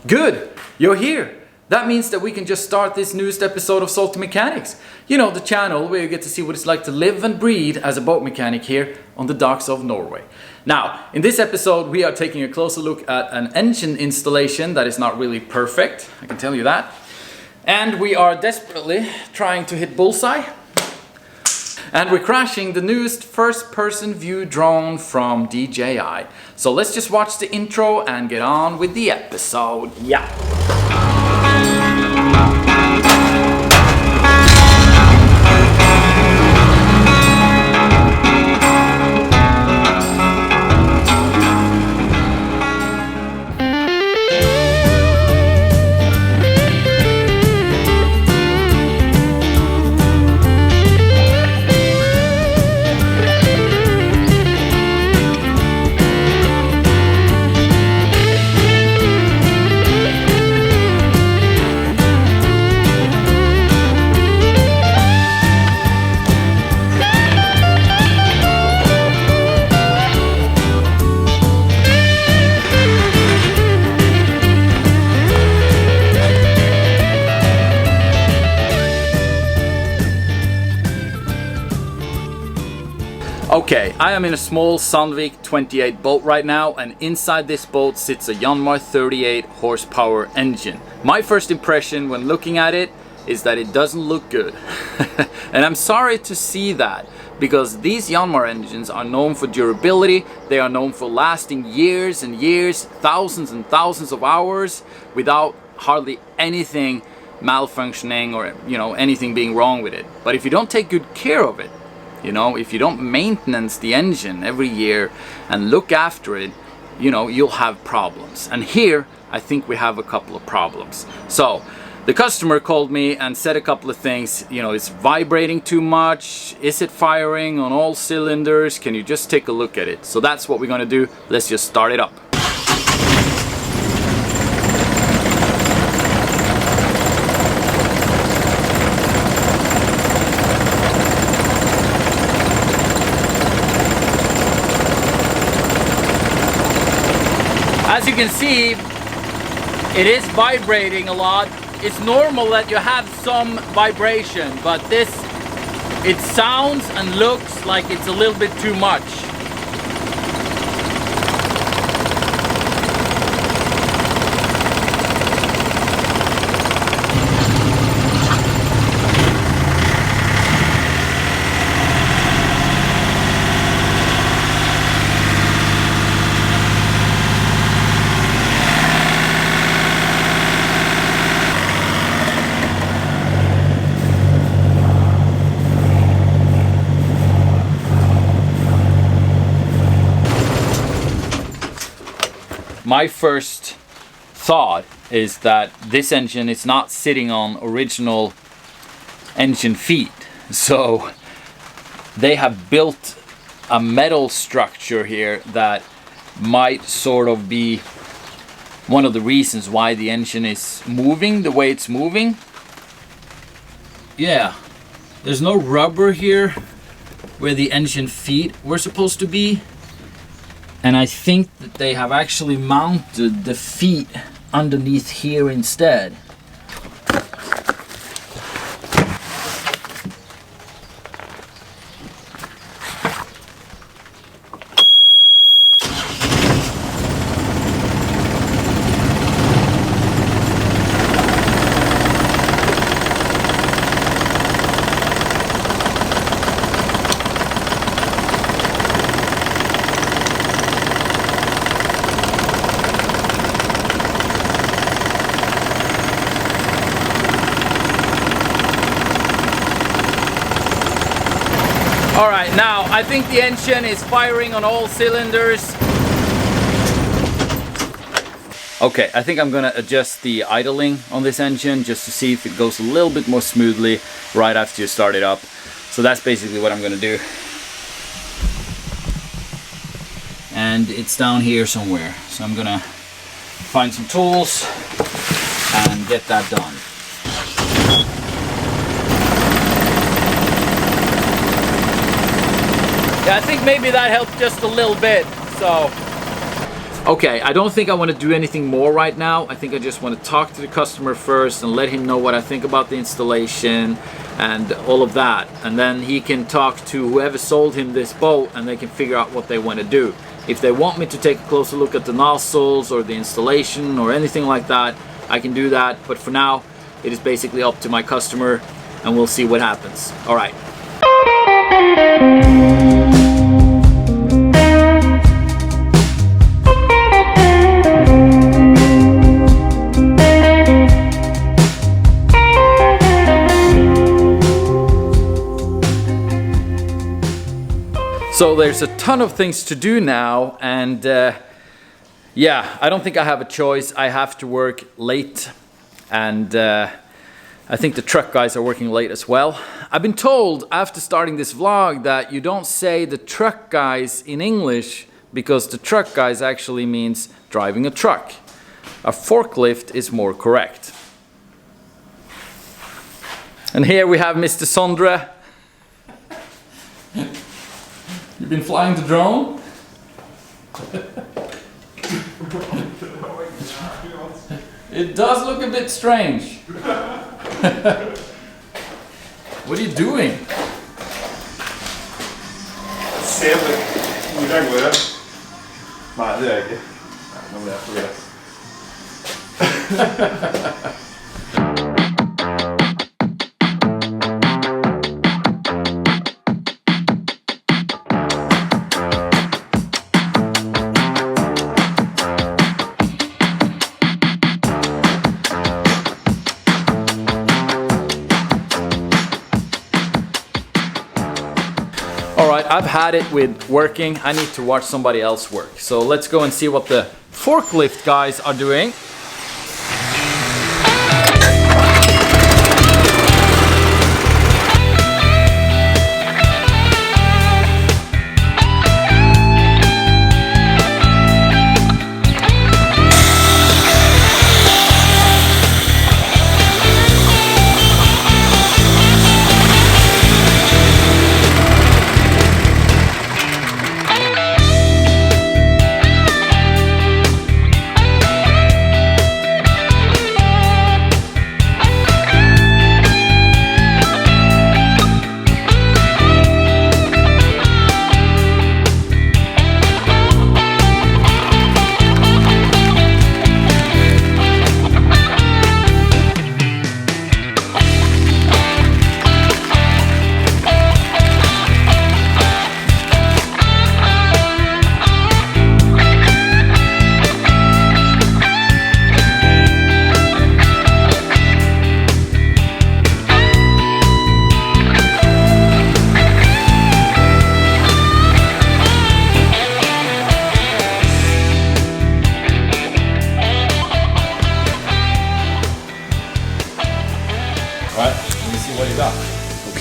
Good, you're here. That means that we can just start this newest episode of Salty Mechanics. You know, the channel where you get to see what it's like to live and breathe as a boat mechanic here on the docks of Norway. Now, in this episode, we are taking a closer look at an engine installation that is not really perfect, I can tell you that. And we are desperately trying to hit bullseye. And we're crashing the newest first-person view drone from DJI. So let's just watch the intro and get on with the episode. Yeah. Okay, I am in a small Sandvik 28 boat right now, and inside this boat sits a Yanmar 38 horsepower engine. My first impression when looking at it is that it doesn't look good. And I'm sorry to see that, because these Yanmar engines are known for durability, they are known for lasting years and years, thousands and thousands of hours without hardly anything malfunctioning or anything being wrong with it. But if you don't take good care of it, if you don't maintenance the engine every year and look after it, you'll have problems. And here, I think we have a couple of problems. So, the customer called me and said a couple of things. It's vibrating too much. Is it firing on all cylinders? Can you just take a look at it? So that's what we're gonna do. Let's just start it up. As you can see, it is vibrating a lot. It's normal that you have some vibration, but it sounds and looks like it's a little bit too much. My first thought is that this engine is not sitting on original engine feet. So they have built a metal structure here that might sort of be one of the reasons why the engine is moving the way it's moving. Yeah, there's no rubber here where the engine feet were supposed to be. And I think that they have actually mounted the feet underneath here instead. Alright, now I think the engine is firing on all cylinders. Okay, I think I'm gonna adjust the idling on this engine just to see if it goes a little bit more smoothly right after you start it up. So that's basically what I'm gonna do. And it's down here somewhere. So I'm gonna find some tools and get that done. Yeah, I think maybe that helped just a little bit. So Okay, I don't think I want to do anything more right now. I think I just want to talk to the customer first and let him know what I think about the installation and all of that. And then he can talk to whoever sold him this boat and they can figure out what they want to do. If they want me to take a closer look at the nozzles or the installation or anything like that, I can do that. But for now, it is basically up to my customer and we'll see what happens. All right. So there's a ton of things to do now, and yeah, I don't think I have a choice. I have to work late, and I think the truck guys are working late as well. I've been told after starting this vlog that you don't say the truck guys in English because the truck guys actually means driving a truck. A forklift is more correct. And here we have Mr. Sondre. You've been flying the drone? It does look a bit strange. What are you doing? Se hvor det går det. Nei, det gjør jeg ikke. Nei, nå ble jeg forvirret. I've had it with working. I need to watch somebody else work. So let's go and see what the forklift guys are doing.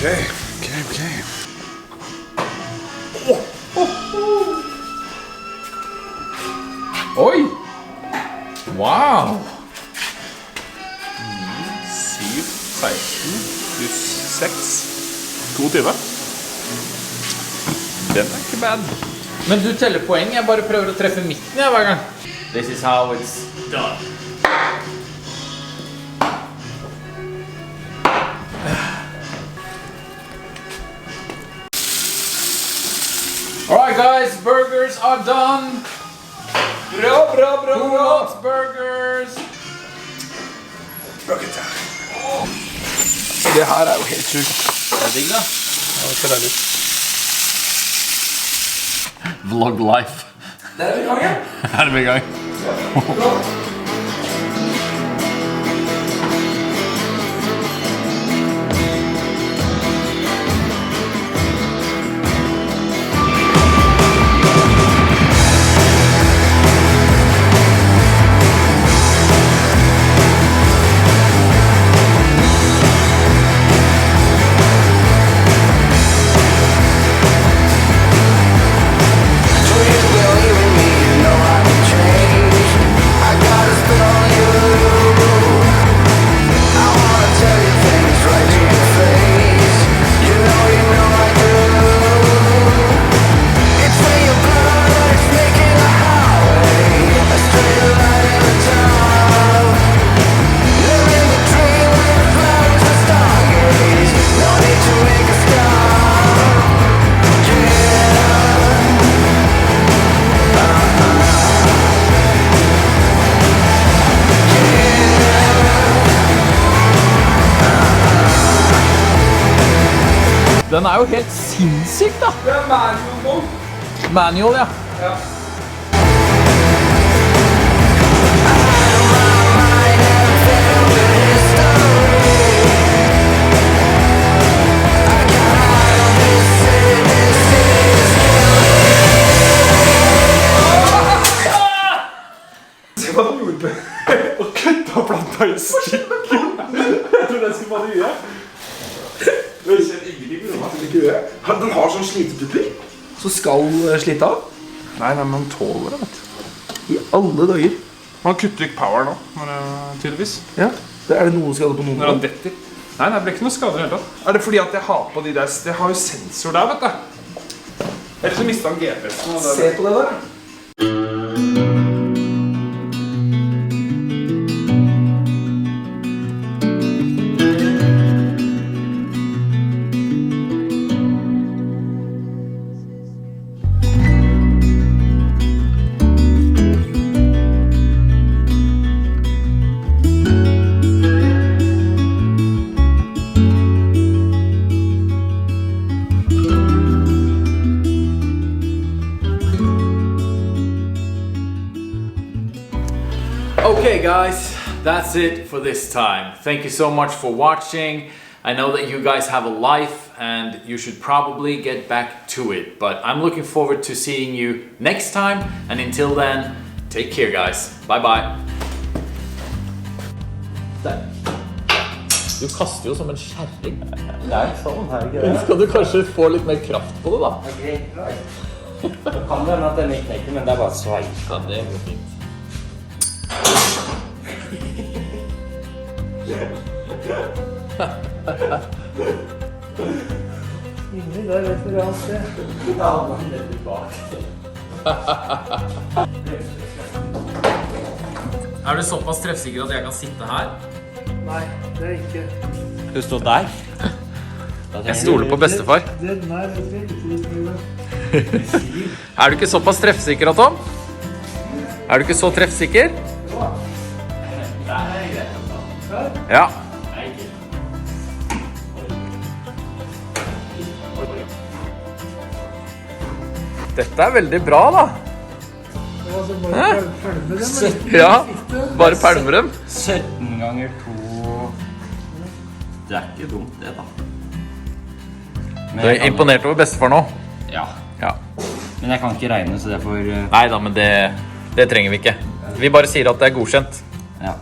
Okay. Oi! Wow! 7, 16 pluss 6. 22. Den er ikke bad. Men du teller poeng, jeg bare prøver å treffe midten hver gang. This is how it's done. Alright guys, burgers are done. Who wants burgers? Burger time. Det her er jo helt sjukt. Er det digg da? Ja, det ser deilig ut. Vlog life. Der er vi i gang igjen. Her er vi i gang. I got Den jo helt sinnssyk da. Det manual nå. Manual, ja. Ja. Se hva du gjorde med å kutte planta I stykker. Jeg tror det skulle være nye. Det kjenner ingenting med det. Den har sånn slitetupper. Så skal slite av? Nei, man tåler det, vet du. I alle dager. Man kutter ikke power nå, tydeligvis. Ja, det det noen skader på noen. Når han detter. Nei, det blir ikke noe skader heller. Det fordi at jeg har på de der, jeg har jo sensor der, vet du. Ellers så mistet han GPS-en. Se på det der. Okay guys, that's it for this time. Thank you so much for watching. I know that you guys have a life and you should probably get back to it, but I'm looking forward to seeing you next time, and until then, take care guys. Bye bye. Du kaster jo som en skjerring. Nei, sånn ikke det. Skal du kanskje få litt mer kraft på det da? Det kan være at den ikke knekker, men det bare sveip. Ja, det går fint. Inni der vet du hva se. Ja, men det bak. Du såpass treffsikker at jeg kan sitte her? Nei, det ikke. Du står der? Jeg stoler på bestefar. Nei, det skal ikke. Du ikke såpass treffsikker, Tom? Du ikke så treffsikker? Ja. Dette veldig bra da. Ja, bare pælme dem. 17 ganger 2. Det ikke dumt det da. Du imponert over bestefar nå? Ja. Ja. Men jeg kan ikke regne, så det får... Neida, men det trenger vi ikke. Vi bare sier at det godkjent. Ja.